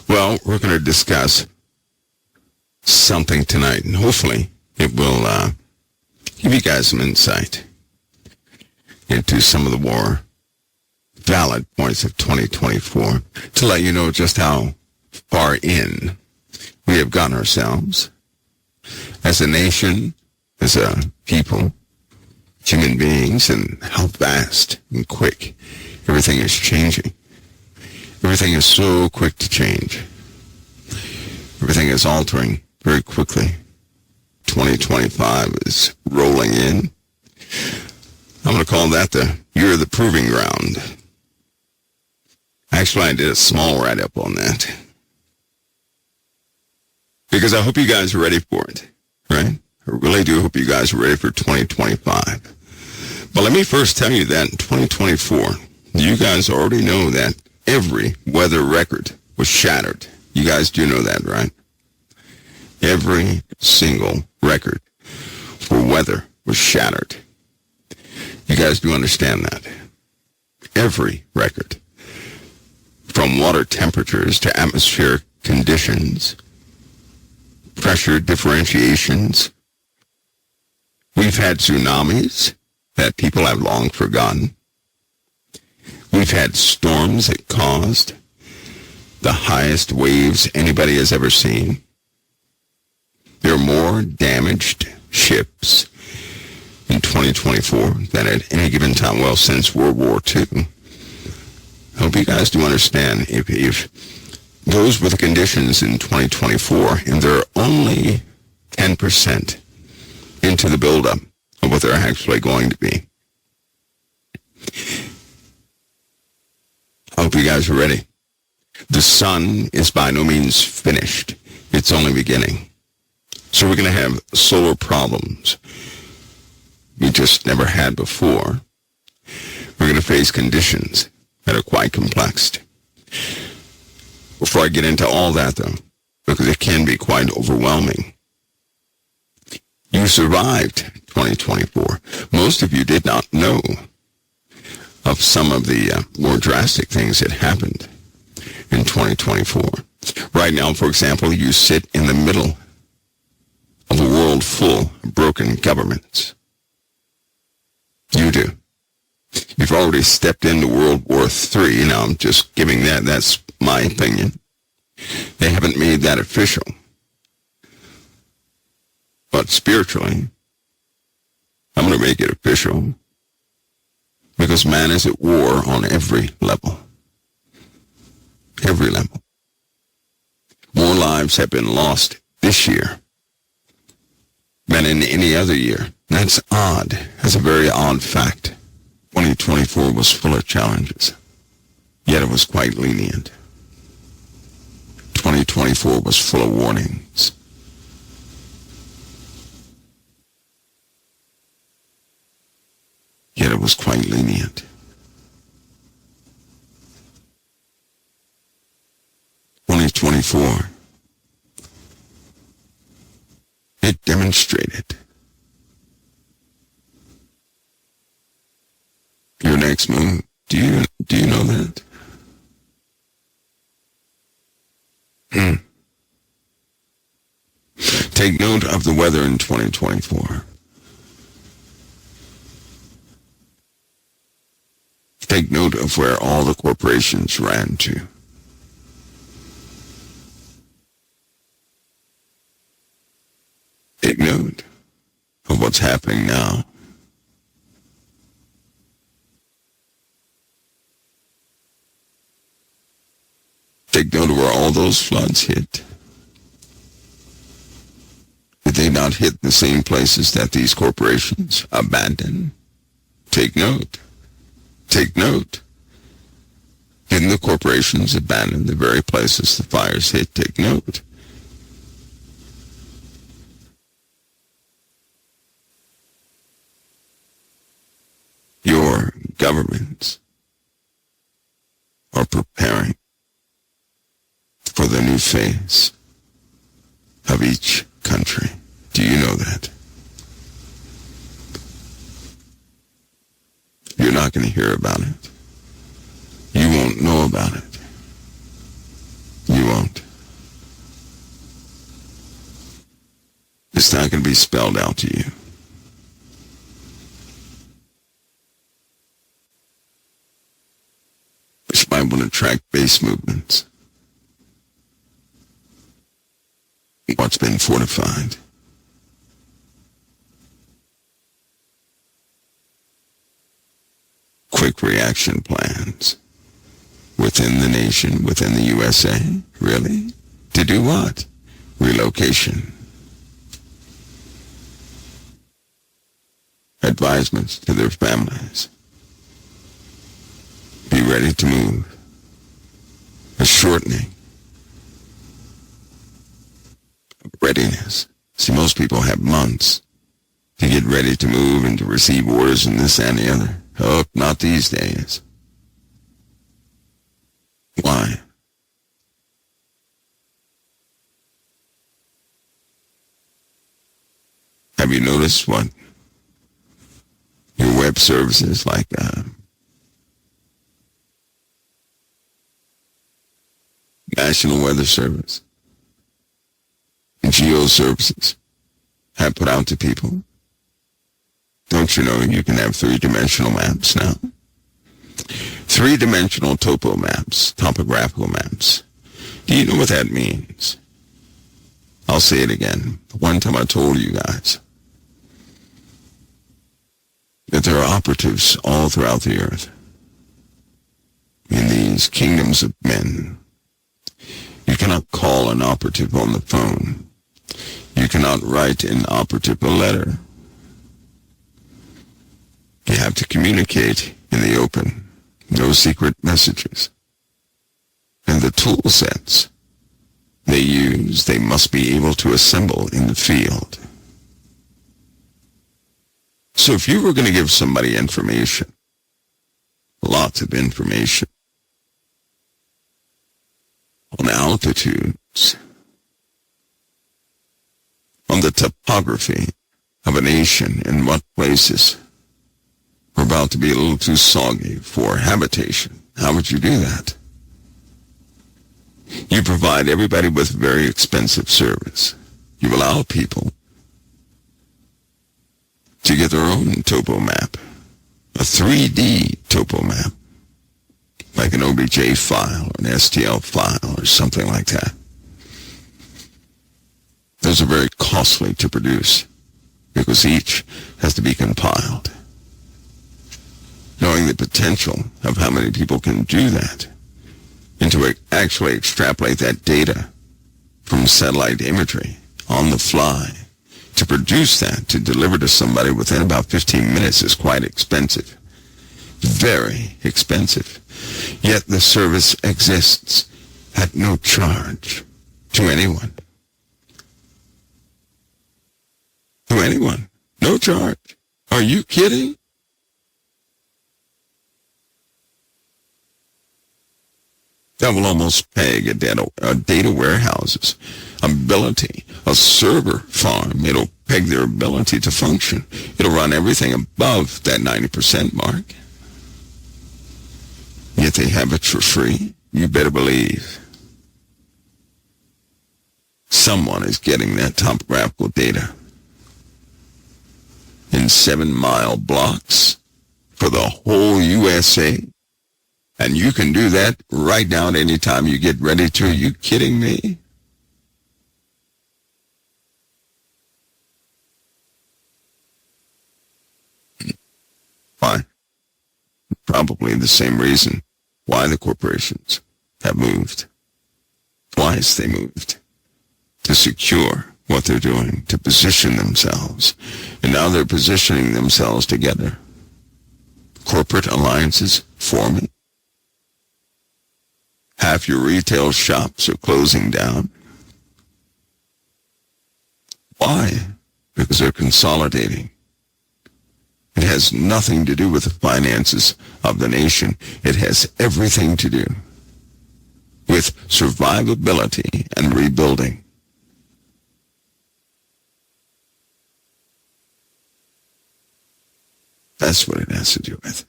Well, we're going to discuss something tonight, and hopefully it will give you guys some insight into some of the more valid points of 2024 to let you know just how far in we have gotten ourselves as a nation, as a people, human beings, and how fast and quick everything is changing. Everything is so quick to change. Everything is altering very quickly. 2025 is rolling in. I'm going to call that the year of the proving ground. Actually, I did a small write-up on that, because I hope you guys are ready for it, right? I really do hope you guys are ready for 2025. But let me first tell you that in 2024, you guys already know that every weather record was shattered. You guys do know that, right? Every single record for weather was shattered. You guys do understand that. Every record. From water temperatures to atmospheric conditions, pressure differentiations. We've had tsunamis that people have long forgotten. We've had storms that caused the highest waves anybody has ever seen. There are more damaged ships in 2024 than at any given time, well, since World War II. I hope you guys do understand, if those were the conditions in 2024, and they're only 10% into the buildup of what they're actually going to be. I hope you guys are ready. The sun is by no means finished. It's only beginning. So we're going to have solar problems we just never had before. We're going to face conditions that are quite complex. Before I get into all that, though, because it can be quite overwhelming, you survived 2024. Most of you did not know of some of the more drastic things that happened in 2024. Right now, for example, you sit in the middle of a world full of broken governments. You do. You've already stepped into World War III. Now, I'm just giving that. That's my opinion. They haven't made that official. But spiritually, I'm going to make it official, because man is at war on every level. Every level. More lives have been lost this year than in any other year. That's odd. That's a very odd fact. 2024 was full of challenges, yet it was quite lenient. 2024 was full of warnings. Yet it was quite lenient. 2024, it demonstrated your next move. Do you know that? Take note of the weather in 2024. Take note of where all the corporations ran to. Take note of what's happening now. Take note of where all those floods hit. Did they not hit the same places that these corporations abandoned? Take note. Take note. Didn't the corporations abandon the very places the fires hit? Take note. Your governments are preparing for the new phase of each country. Do you know that? You're not going to hear about it. You won't know about it. You won't. spelled out to you. But you might want to track base movements. What's been fortified. Quick reaction plans. Within the nation, within the USA. Really? To do what? Relocation. Advisements to their families. Be ready to move. A shortening. Readiness. See, most people have months to get ready to move and to receive orders and this and the other. Oh, not these days. Why? Have you noticed what your web services like National Weather Service and Geo Services have put out to people? Don't you know you can have three-dimensional maps now? Three-dimensional topo maps, topographical maps. Do you know what that means? I'll say it again. One time I told you guys that there are operatives all throughout the earth in these kingdoms of men. You cannot call an operative on the phone. You cannot write an operative a letter. You have to communicate in the open. No secret messages. And the tool sets they use, they must be able to assemble in the field. So if you were going to give somebody information, lots of information, on altitudes, on the topography of a nation, in what places are about to be a little too soggy for habitation, how would you do that? You provide everybody with very expensive service. You allow people to get their own topo map, a 3D topo map, like an OBJ file, or an STL file, or something like that. Those are very costly to produce because each has to be compiled. Knowing the potential of how many people can do that, and to actually extrapolate that data from satellite imagery on the fly, to produce that, to deliver to somebody within about 15 minutes is quite expensive. Very expensive. Yet the service exists at no charge to anyone. To anyone. No charge. Are you kidding? That will almost peg a data warehouse's ability, a server farm. It'll peg their ability to function. It'll run everything above that 90% mark. Yet they have it for free. You better believe someone is getting that topographical data in 7-mile blocks for the whole USA. And you can do that right now at any time you get ready to. Are you kidding me? Why? Probably the same reason why the corporations have moved. Twice they moved. To secure what they're doing, to position themselves. And now they're positioning themselves together. Corporate alliances forming. Half your retail shops are closing down. Why? Because they're consolidating. It has nothing to do with the finances of the nation. It has everything to do with survivability and rebuilding. That's what it has to do with.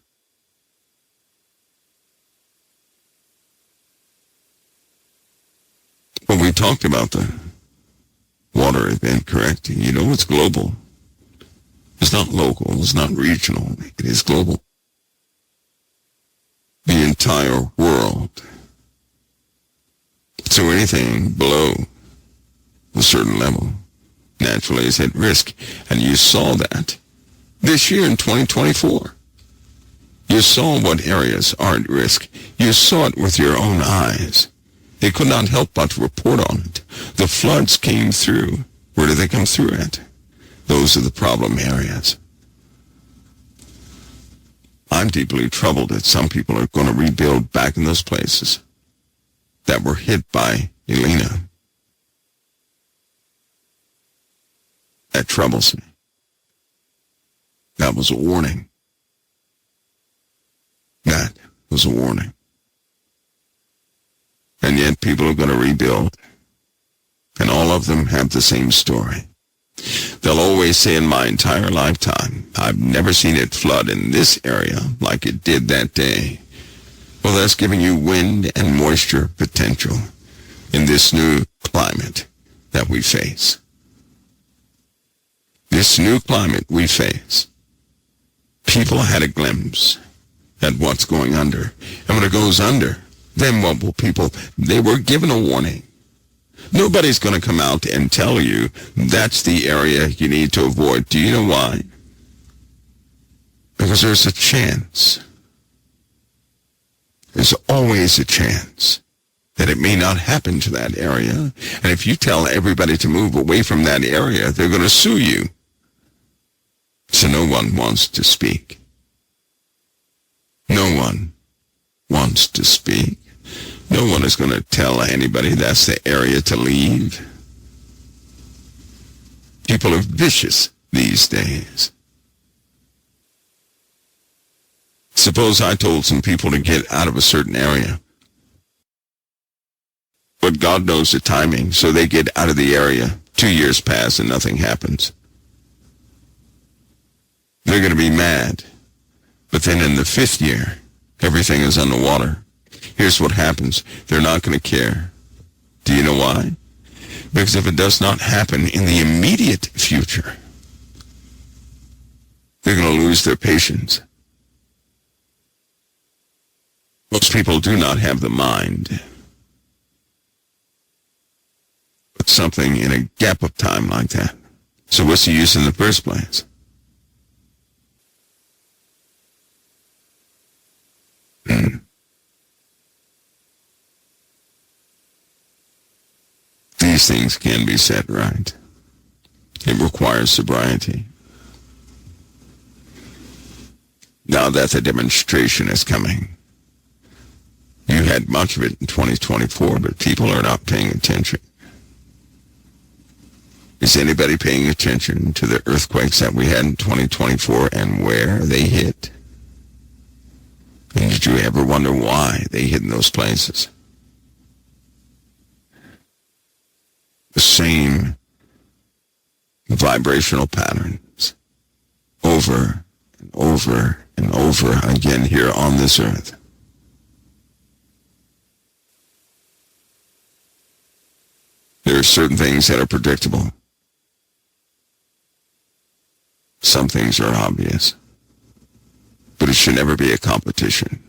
When we talked about the water water event, correct? You know it's global. It's not local. It's not regional. It is global. The entire world. So anything below a certain level naturally is at risk. And you saw that this year in 2024. You saw what areas are at risk. You saw it with your own eyes. They could not help but report on it. The floods came through. Where did they come through at? Those are the problem areas. I'm deeply troubled that some people are going to rebuild back in those places that were hit by Elena. That troubles me. That was a warning. That was a warning. And yet people are going to rebuild. And all of them have the same story. They'll always say, in my entire lifetime, I've never seen it flood in this area like it did that day. Well, that's giving you wind and moisture potential in this new climate that we face. This new climate we face. People had a glimpse at what's going under. And when it goes under, then what will people? They were given a warning. Nobody's going to come out and tell you that's the area you need to avoid. Do you know why? Because there's a chance. There's always a chance that it may not happen to that area. And if you tell everybody to move away from that area, they're going to sue you. So no one wants to speak. No one wants to speak. No one is going to tell anybody that's the area to leave. People are vicious these days. Suppose I told some people to get out of a certain area. But God knows the timing, so they get out of the area. 2 years pass and nothing happens. They're going to be mad. But then in the 5th year, everything is underwater. Here's what happens. They're not going to care. Do you know why? Because if it does not happen in the immediate future, they're going to lose their patience. Most people do not have the mind. But something in a gap of time like that. So what's the use in the first place? These things can be set right. It requires sobriety. Now that the demonstration is coming, you had much of it in 2024, but people are not paying attention. Is anybody paying attention to the earthquakes that we had in 2024 and where they hit? And did you ever wonder why they hit in those places? The same vibrational patterns over and over and over again here on this earth. There are certain things that are predictable. Some things are obvious. But it should never be a competition.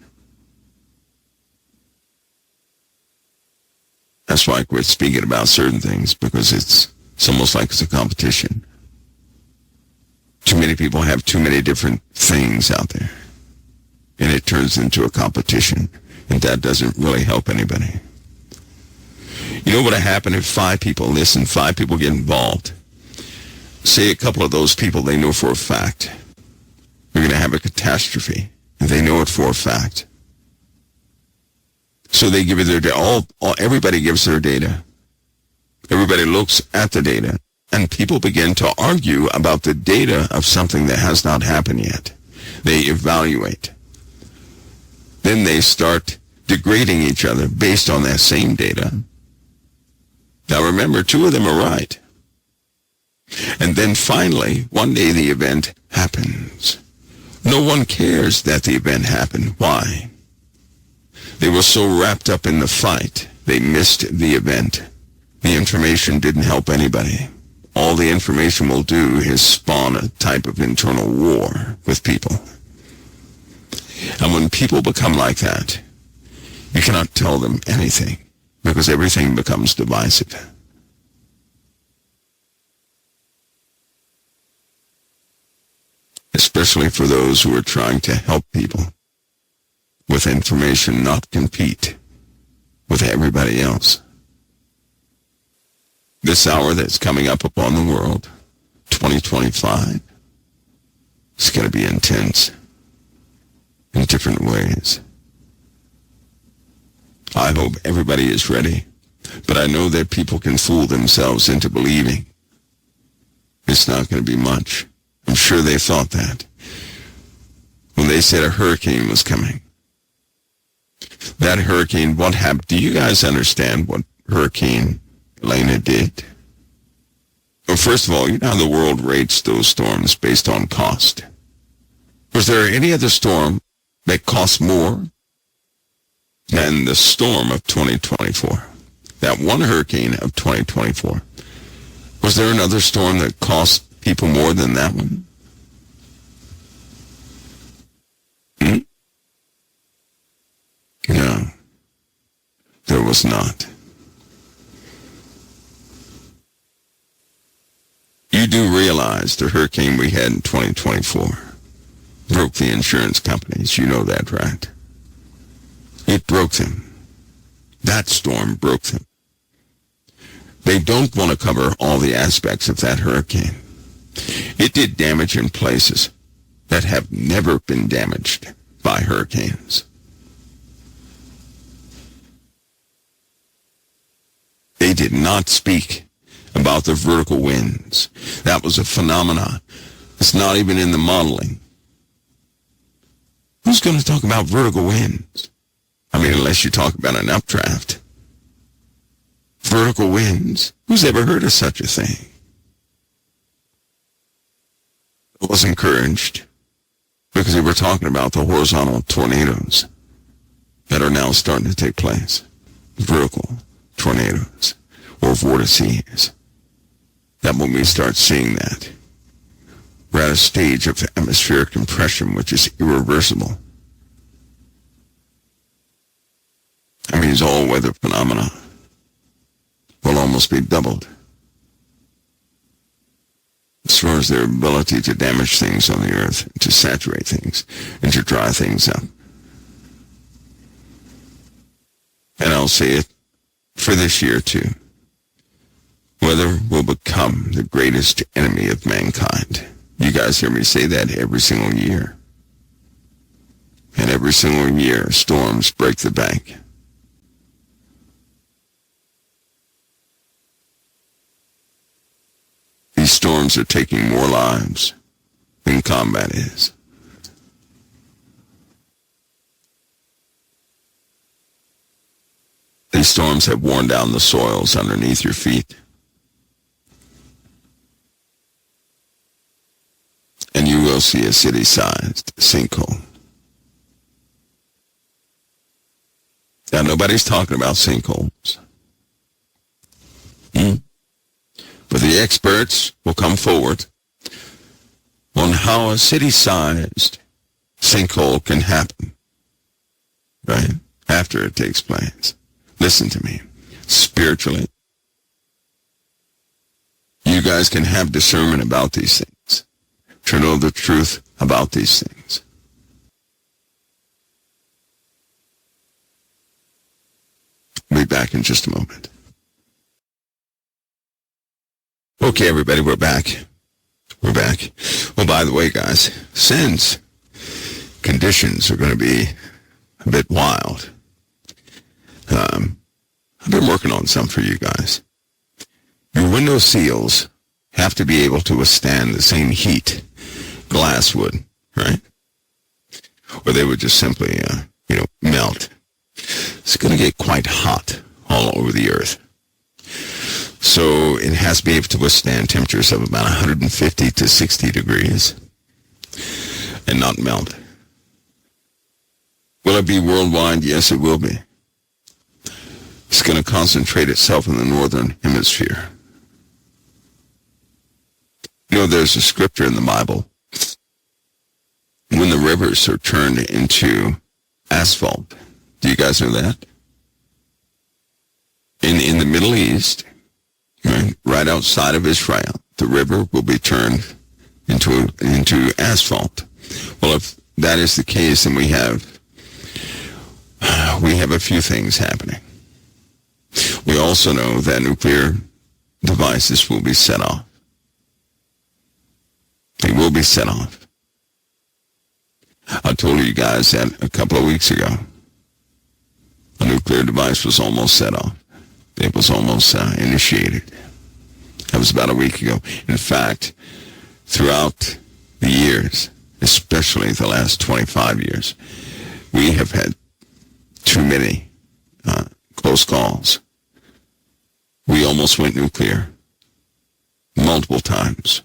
That's why I quit speaking about certain things, because it's almost like it's a competition. Too many people have too many different things out there, and it turns into a competition, and that doesn't really help anybody. You know what would happen if 5 people listen, 5 people get involved? Say a couple of those people, they know for a fact we're going to have a catastrophe, and they know it for a fact. So they give you their data. Everybody gives their data. Everybody looks at the data, and people begin to argue about the data of something that has not happened yet. They evaluate. Then they start degrading each other based on that same data. Now remember, 2 of them are right. And then finally, one day the event happens. No one cares that the event happened. Why? They were so wrapped up in the fight, they missed the event. The information didn't help anybody. all the information will do is spawn a type of internal war with people. And when people become like that, you cannot tell them anything, because everything becomes divisive. Especially for those who are trying to help people with information, not compete with everybody else. This hour that's coming up upon the world, 2025, is going to be intense in different ways. I hope everybody is ready, but I know that people can fool themselves into believing it's not going to be much. I'm sure they thought that when they said a hurricane was coming. That hurricane, what happened? Do you guys understand what Hurricane Elena did? Well, first of all, you know how the world rates those storms based on cost. Was there any other storm that cost more than the storm of 2024? That one hurricane of 2024. Was there another storm that cost people more than that one? No, there was not. You do realize the hurricane we had in 2024 broke the insurance companies. You know that, right? It broke them. That storm broke them. They don't want to cover all the aspects of that hurricane. It did damage in places that have never been damaged by hurricanes. They did not speak about the vertical winds. That was a phenomenon. It's not even in the modeling. Who's going to talk about vertical winds? I mean, unless you talk about an updraft. Vertical winds? Who's ever heard of such a thing? I was encouraged because we were talking about the horizontal tornadoes that are now starting to take place. Vertical tornadoes or vortices. That when we start seeing that, we're at a stage of atmospheric compression which is irreversible. I mean, these all-weather phenomena will almost be doubled as far as their ability to damage things on the earth, to saturate things, and to dry things up. And I'll say it for this year, too. Weather will become the greatest enemy of mankind. You guys hear me say that every single year. And every single year, storms break the bank. These storms are taking more lives than combat is. These storms have worn down the soils underneath your feet. And you will see a city-sized sinkhole. Now, nobody's talking about sinkholes. But the experts will come forward on how a city-sized sinkhole can happen, right, after it takes place. Listen to me. Spiritually, you guys can have discernment about these things, to know the truth about these things. We'll be back in just a moment. Okay, everybody, we're back. We're back. Well, by the way, guys, since conditions are going to be a bit wild, I've been working on some for you guys. Your window seals have to be able to withstand the same heat glass would, right? Or they would just simply, melt. It's going to get quite hot all over the earth. So it has to be able to withstand temperatures of about 150 to 60 degrees and not melt. Will it be worldwide? Yes, it will be. It's going to concentrate itself in the northern hemisphere. You know, there's a scripture in the Bible. When the rivers are turned into asphalt. Do you guys know that? In the Middle East, right outside of Israel, the river will be turned into asphalt. Well, if that is the case, then we have a few things happening. We also know that nuclear devices will be set off. They will be set off. I told you guys that a couple of weeks ago. A nuclear device was almost set off. It was almost initiated. That was about a week ago. In fact, throughout the years, especially the last 25 years, we have had too many close calls. We almost went nuclear multiple times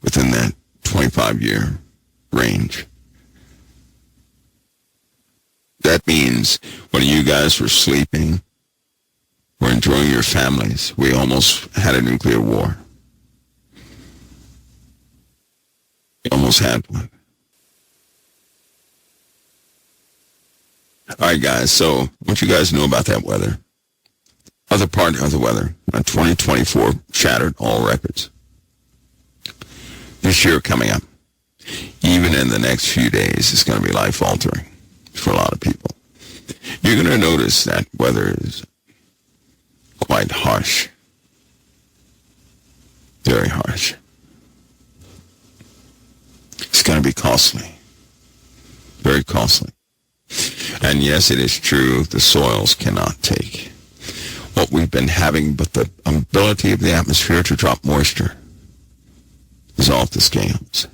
within that 25-year range. That means when you guys were sleeping or enjoying your families, we almost had a nuclear war. We almost had one. All right, guys, so what you guys know about that weather? Other part of the weather, 2024 shattered all records. This year coming up, even in the next few days, it's going to be life-altering for a lot of people. You're going to notice that weather is quite harsh. Very harsh. It's going to be costly. Very costly. And yes, it is true, the soils cannot take what we've been having, but the ability of the atmosphere to drop moisture is off the scales.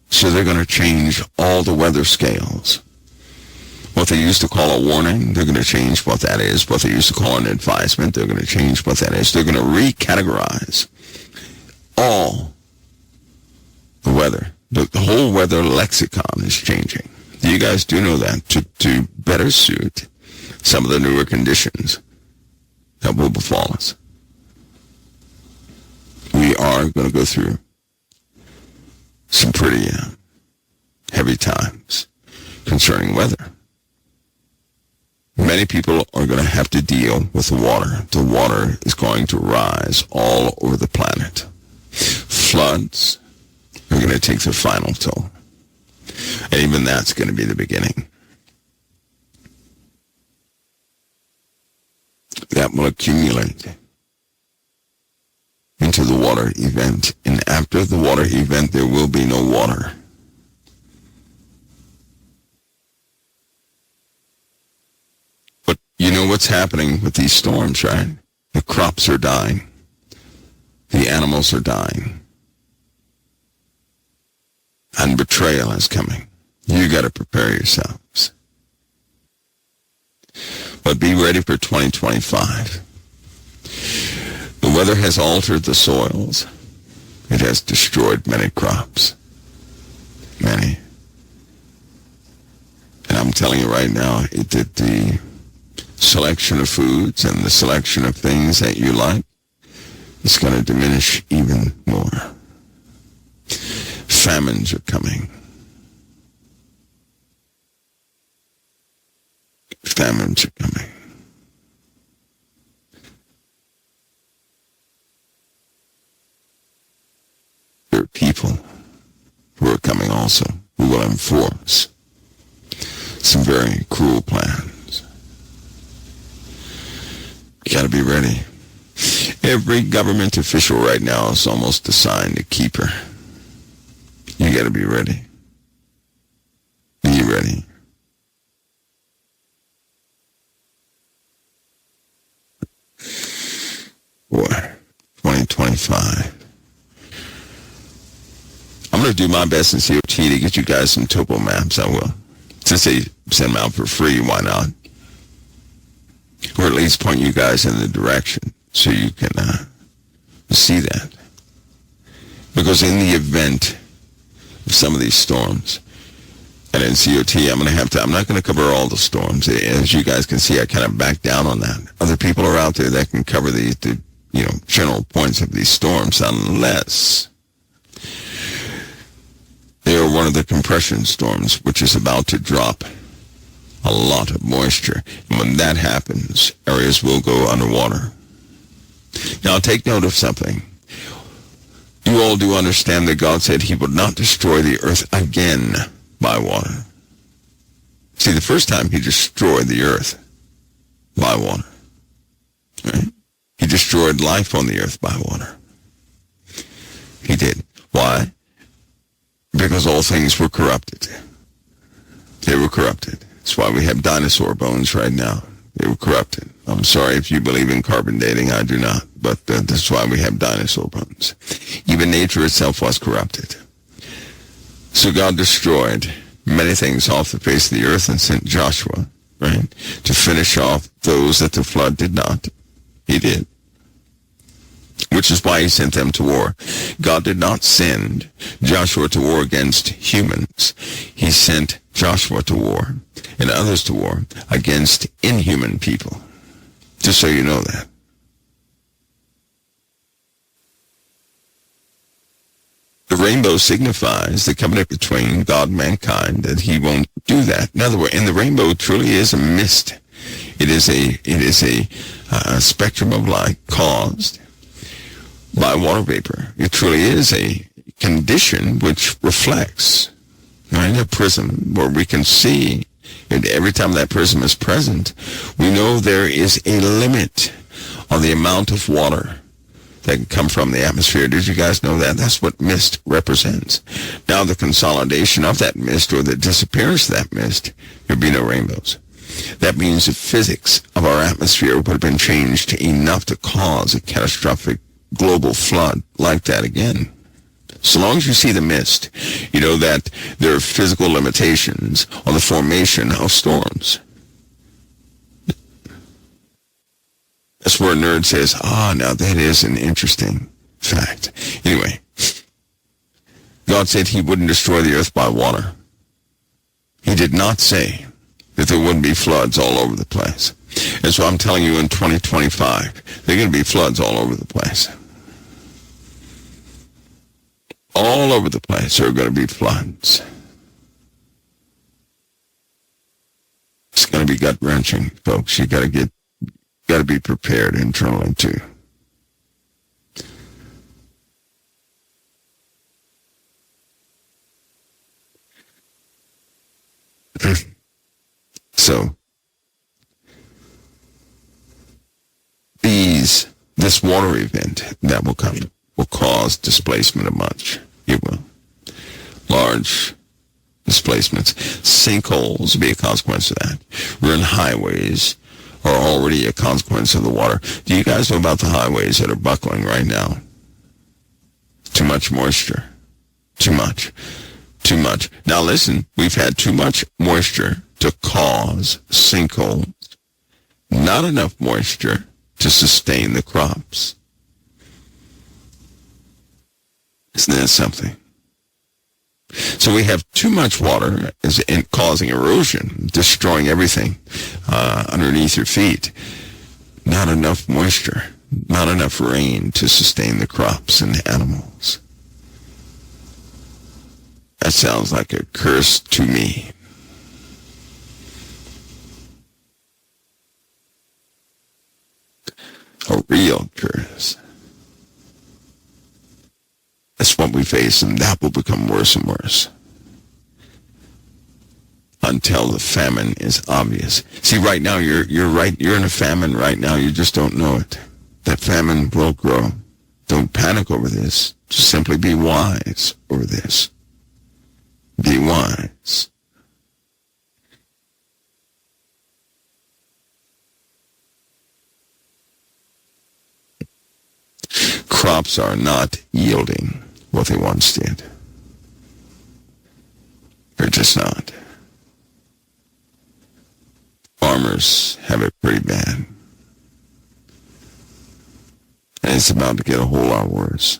So they're going to change all the weather scales. What they used to call a warning, they're going to change what that is. What they used to call an advisement, they're going to change what that is. They're going to recategorize all the weather. The whole weather lexicon is changing. You guys do know that to better suit some of the newer conditions that will befall us. We are going to go through some pretty heavy times concerning weather. Many people are going to have to deal with the water. The water is going to rise all over the planet. Floods are going to take their final toll. And even that's going to be the beginning. That will accumulate into the water event. And after the water event, there will be no water. But you know what's happening with these storms, right? The crops are dying. The animals are dying. And betrayal is coming. You got to prepare yourselves. But be ready for 2025. The weather has altered the soils. It has destroyed many crops. Many. And I'm telling you right now, that the selection of foods and the selection of things that you like is going to diminish even more. Famines are coming. Famines are coming. There are people who are coming also who will enforce some very cruel plans. You got to be ready. Every government official right now is almost assigned a keeper. You got to be ready. Be ready. Boy, 2025. I'm going to do my best in COT to get you guys some topo maps. I will. Since they send them out for free, why not? Or at least point you guys in the direction so you can see that. Because in the event of some of these storms, and in COT, I'm not going to cover all the storms. As you guys can see, I kind of back down on that. Other people are out there that can cover the general points of these storms, unless They are one of the compression storms, which is about to drop a lot of moisture. And when that happens, areas will go underwater. Now, take note of something. You all do understand that God said he would not destroy the earth again by water. See, the first time he destroyed the earth by water. Right? He destroyed life on the earth by water. He did. Why? Because all things were corrupted. They were corrupted. That's why we have dinosaur bones right now. They were corrupted. I'm sorry if you believe in carbon dating. I do not. But that's why we have dinosaur bones. Even nature itself was corrupted. So God destroyed many things off the face of the earth and sent Joshua, right, to finish off those that the flood did not. He did. Which is why he sent them to war. God did not send Joshua to war against humans. He sent Joshua to war and others to war against inhuman people. Just so you know that. The rainbow signifies the covenant between God and mankind, that he won't do that. In other words, and the rainbow truly is a mist. It is a spectrum of light caused by water vapor. It truly is a condition which reflects, right, a prism where we can see, and every time that prism is present, we know there is a limit on the amount of water that can come from the atmosphere. Did you guys know that? That's what mist represents. Now the consolidation of that mist, or the disappearance of that mist, there'd be no rainbows. That means the physics of our atmosphere would have been changed enough to cause a catastrophic global flood like that again. So long as you see the mist, you know that there are physical limitations on the formation of storms. That's where a nerd says, now that is an interesting fact. Anyway, God said he wouldn't destroy the earth by water. He did not say that there wouldn't be floods all over the place. And so I'm telling you, in 2025, there are going to be floods all over the place. All over the place there are going to be floods. It's going to be gut-wrenching, folks. You got to be prepared internally too. So this water event that will come will cause displacement of much. It will. Large displacements. Sinkholes will be a consequence of that. Ruined highways are already a consequence of the water. Do you guys know about the highways that are buckling right now? Too much moisture. Too much. Too much. Now listen, we've had too much moisture to cause sinkholes. Not enough moisture to sustain the crops. Isn't that something? So we have too much water causing erosion, destroying everything underneath your feet. Not enough moisture, not enough rain to sustain the crops and the animals. That sounds like a curse to me. A real curse. That's what we face, and that will become worse and worse until the famine is obvious. See, right now, you're right. You're in a famine right now. You just don't know it. That famine will grow. Don't panic over this. Just simply be wise over this. Be wise. Crops are not yielding what they once did. They're just not. Farmers have it pretty bad. And it's about to get a whole lot worse.